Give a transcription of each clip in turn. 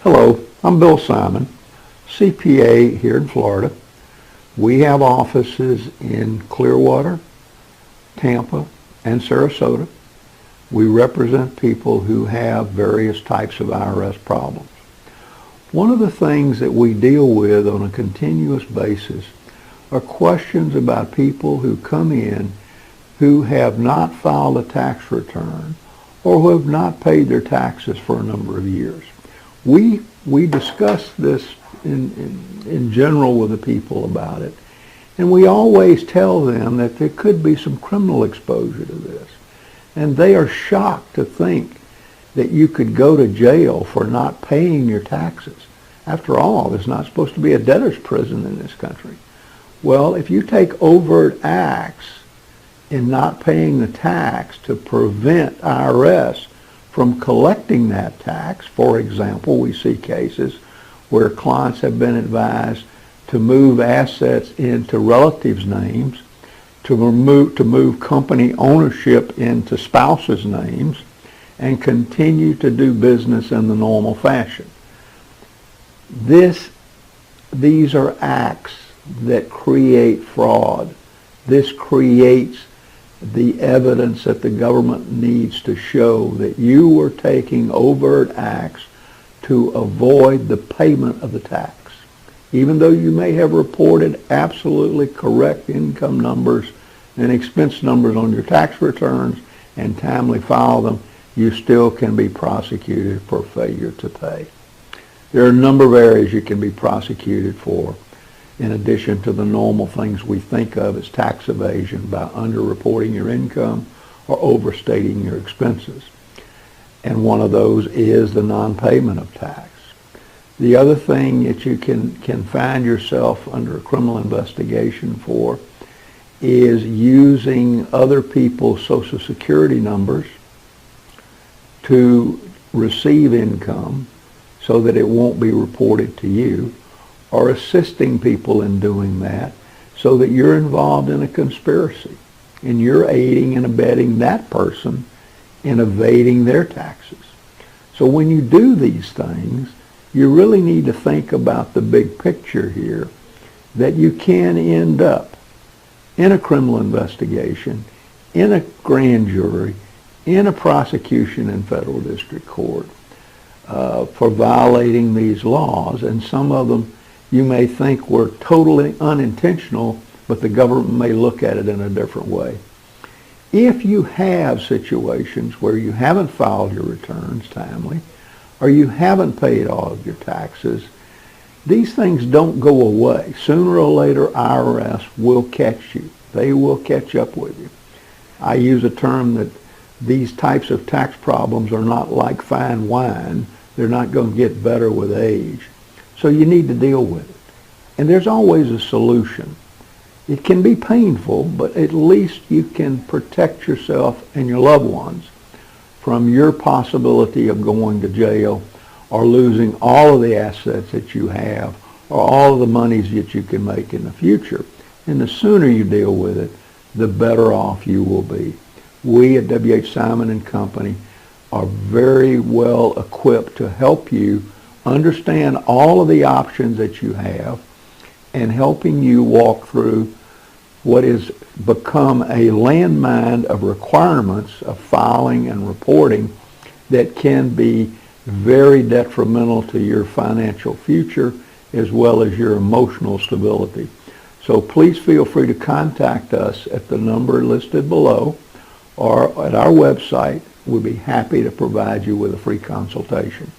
Hello, I'm Bill Simon, CPA here in Florida. We have offices in Clearwater, Tampa, and Sarasota. We represent people who have various types of IRS problems. One of the things that we deal with on a continuous basis are questions about people who come in who have not filed a tax return or who have not paid their taxes for a number of years. We discuss this in general with the people about it, and we always tell them that there could be some criminal exposure to this. And they are shocked to think that you could go to jail for not paying your taxes. After all, there's not supposed to be a debtor's prison in this country. Well, if you take overt acts in not paying the tax to prevent IRS from collecting that tax, for example, we see cases where clients have been advised to move assets into relatives' names, to move company ownership into spouses' names, and continue to do business in the normal fashion. These are acts that create fraud. This creates the evidence that the government needs to show that you were taking overt acts to avoid the payment of the tax. Even though you may have reported absolutely correct income numbers and expense numbers on your tax returns and timely file them, you still can be prosecuted for failure to pay. There are a number of areas you can be prosecuted for, in addition to the normal things we think of as tax evasion by underreporting your income or overstating your expenses. And one of those is the non-payment of tax. The other thing that you can find yourself under a criminal investigation for is using other people's Social Security numbers to receive income so that it won't be reported to you, or assisting people in doing that so that you're involved in a conspiracy and you're aiding and abetting that person in evading their taxes. So when you do these things, you really need to think about the big picture here, that you can end up in a criminal investigation, in a grand jury, in a prosecution in federal district court for violating these laws, and some of them you may think were totally unintentional, but the government may look at it in a different way. If you have situations where you haven't filed your returns timely, or you haven't paid all of your taxes, these things don't go away. Sooner or later, IRS will catch you. They will catch up with you. I use a term that these types of tax problems are not like fine wine. They're not going to get better with age. So you need to deal with it. And there's always a solution. It can be painful, but at least you can protect yourself and your loved ones from your possibility of going to jail or losing all of the assets that you have or all of the monies that you can make in the future. And the sooner you deal with it, the better off you will be. We at W.H. Simon & Company are very well equipped to help you understand all of the options that you have and helping you walk through what has become a landmine of requirements of filing and reporting that can be very detrimental to your financial future as well as your emotional stability. So please feel free to contact us at the number listed below or at our website. We'll be happy to provide you with a free consultation.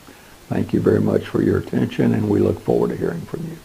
Thank you very much for your attention, and we look forward to hearing from you.